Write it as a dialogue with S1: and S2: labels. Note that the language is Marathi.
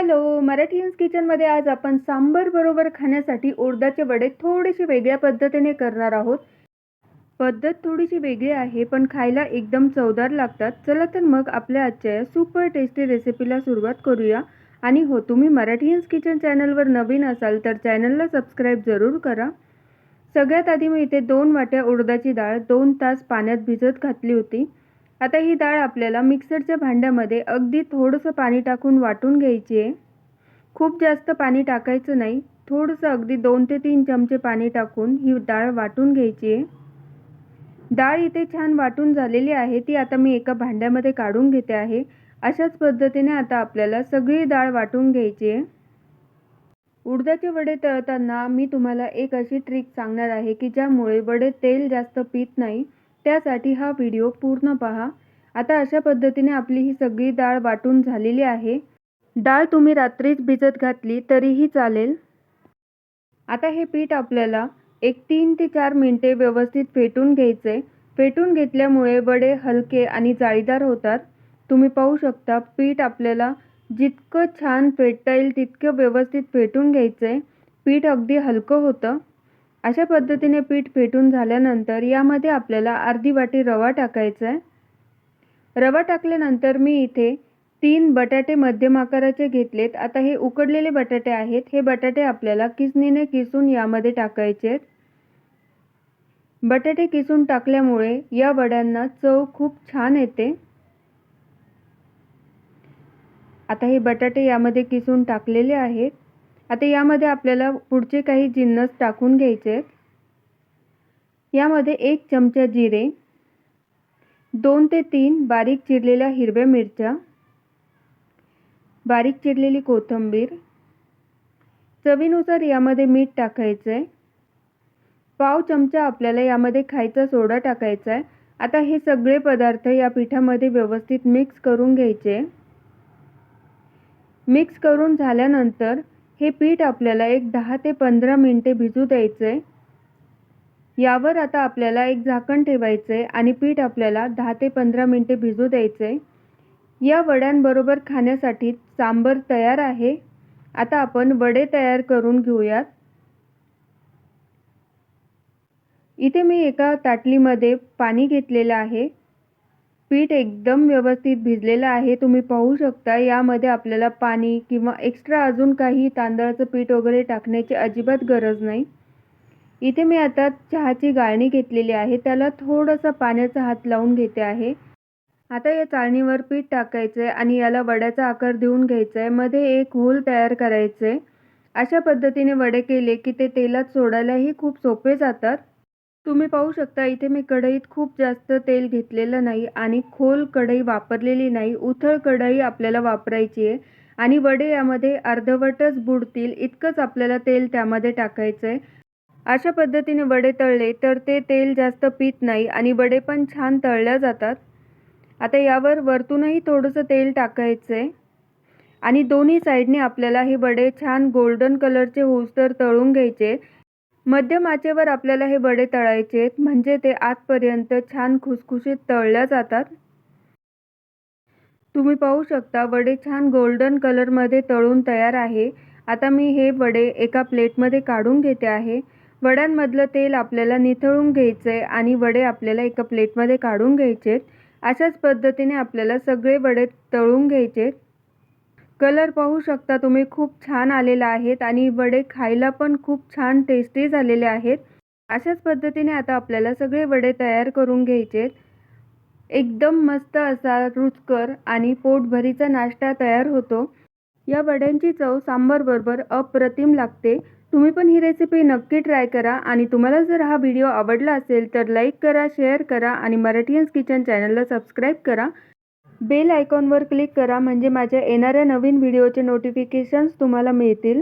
S1: हॅलो, मराठीयन्स किचनमध्ये आज आपण सांबर बरोबर खाण्यासाठी उडदाचे वडे थोडेसे वेगळ्या पद्धतीने करणार आहोत. पद्धत थोडीशी वेगळी आहे, पण खायला एकदम चवदार लागतात. चला तर मग आपल्या आजच्या या सुपर टेस्टी रेसिपीला सुरुवात करूया. आणि हो, तुम्ही मराठीयन्स किचन चॅनलवर नवीन असाल तर चॅनलला सबस्क्राईब जरूर करा. सगळ्यात आधी मी इथे 2 वाट्या उडदाची डाळ 2 तास पाण्यात भिजत घातली होती. आता ही डाळ आपल्याला मिक्सरच्या भांड्यामध्ये अगदी थोडंसं पाणी टाकून वाटून घ्यायची आहे. खूप जास्त पाणी टाकायचं नाही, थोडंसं अगदी 2 ते 3 चमचे पाणी टाकून ही डाळ वाटून घ्यायची आहे. डाळ इथे छान वाटून झालेली आहे, ती आता मी एका भांड्यामध्ये काढून घेते आहे. अशाच पद्धतीने आता आपल्याला सगळी डाळ वाटून घ्यायची आहे. उडदाचे वडे तळताना मी तुम्हाला एक अशी ट्रिक सांगणार आहे की ज्यामुळे वडे तेल जास्त पीत नाही. त्यासाठी हा व्हिडिओ पूर्ण पहा. आता अशा पद्धतीने आपली ही सगळी डाळ वाटून झालेली आहे. डाळ तुम्ही रात्रीच भिजत घातली तरीही चालेल. आता हे पीठ आपल्याला एक 3 ते 4 मिनिटे व्यवस्थित फेटून घ्यायचे. फेटून घेतल्यामुळे वडे हलके आणि जाळीदार होतात. तुम्ही पाहू शकता पीठ आपल्याला जितकं छान फेटता येईल तितकं व्यवस्थित फेटून घ्यायचंय. पीठ अगदी हलकं होतं. अशा पद्धतीने पीठ फेटून झाल्यानंतर यामध्ये आपल्याला अर्धी वाटी रवा टाकायचा आहे. रवा टाकल्यानंतर मी इथे 3 बटाटे मध्यम आकाराचे घेतलेत. आता हे उकडलेले बटाटे आहेत. हे बटाटे आपल्याला किसणीने किसून यामध्ये टाकायचे आहेत. बटाटे किसून टाकल्यामुळे या वड्यांना चव खूप छान येते. आता हे बटाटे यामध्ये किसून टाकलेले आहेत. आता यामध्ये आपल्याला पुढचे काही जिन्नस टाकून घ्यायचे आहेत. यामध्ये 1 चमचा जिरे, 2 ते 3 बारीक चिरलेल्या हिरव्या मिरच्या, बारीक चिरलेली कोथिंबीर, चवीनुसार यामध्ये मीठ टाकायचं आहे. पाव चमचा आपल्याला यामध्ये खायचा सोडा टाकायचा आहे. आता हे सगळे पदार्थ या पिठामध्ये व्यवस्थित मिक्स करून घ्यायचे. मिक्स करून झाल्यानंतर हे पीठ आपल्याला एक 10 ते 15 मिनिटे भिजू द्यायचे. यावर आता आपल्याला एक झाकण ठेवायचे आणि पीठ आपल्याला 10 ते 15 मिनिटे भिजू द्यायचे. या वड्यांबरोबर खाण्यासाठी सांबर तयार आहे. आता आपण वडे तयार करून घेऊयात. इथे मी एका ताटलीमध्ये पाणी घेतलेलं आहे. पीठ एकदम व्यवस्थित भिजलेलं आहे. तुम्ही पाहू शकता यामध्ये आपल्याला पाणी किंवा एक्स्ट्रा अजून काही तांदळाचं पीठ वगैरे टाकण्याची अजिबात गरज नाही. इथे मी आता चहाची गाळणी घेतलेली आहे. त्याला थोडासा पाण्याचा हात लावून घेते आहे. आता या चाळणीवर पीठ टाकायचं आहे आणि याला वड्याचा आकार देऊन घ्यायचा आहे. मध्ये एक होल तयार करायचे आहे. अशा पद्धतीने वडे केले की ते तेलात सोडायलाही खूप सोपे जातात. तुम्ही पाहू शकता इथे मी कढईत खूप जास्त तेल घेतलेलं नाही आणि खोल कढई वापरलेली नाही. उथळ कढई आपल्याला वापरायची आहे आणि वडे यामध्ये अर्धवटच बुडतील इतकंच आपल्याला तेल त्यामध्ये टाकायचं आहे. अशा पद्धतीने वडे तळले तर ते तेल जास्त पीत नाही आणि वडे पण छान तळल्या जातात. आता यावर वरतूनही थोडंसं तेल टाकायचं आहे आणि दोन्ही साईडने आपल्याला हे वडे छान गोल्डन कलरचे होऊस्तर तळून घ्यायचे. मध्यम आचेवर आपल्याला हे वडे तळायचे आहेत म्हणजे ते आतपर्यंत छान खुसखुशीत तळल्या जातात. तुम्ही पाहू शकता वडे छान गोल्डन कलरमध्ये तळून तयार आहे. आता मी हे वडे एका प्लेटमध्ये काढून घेते आहे. वड्यांमधलं तेल आपल्याला निथळून घ्यायचं आहे आणि वडे आपल्याला एका प्लेटमध्ये काढून घ्यायचे आहेत. अशाच पद्धतीने आपल्याला सगळे वडे तळून घ्यायचे आहेत. कलर पाहू शकता तुम्ही खूप छान आलेला आहेत आणि वडे खायला पण खूप छान टेस्टी झालेले आहेत. अशाच पद्धतीने आता आपल्याला सगळे वडे तयार करून घ्यायचे आहेत. एकदम मस्त असा रुचकर आणि पोटभरीचा नाश्ता तयार होतो. या वड्यांची चव सांबारबरोबर अप्रतिम लागते. तुम्ही पण ही रेसिपी नक्की ट्राय करा आणि तुम्हाला जर हा व्हिडिओ आवडला असेल तर लाईक करा, शेअर करा आणि मराठीयन्स किचन चॅनलला सबस्क्राईब करा. बेल आयकॉनवर क्लिक करा म्हणजे माझ्या येणाऱ्या नवीन व्हिडिओचे नोटिफिकेशन्स तुम्हाला मिळतील.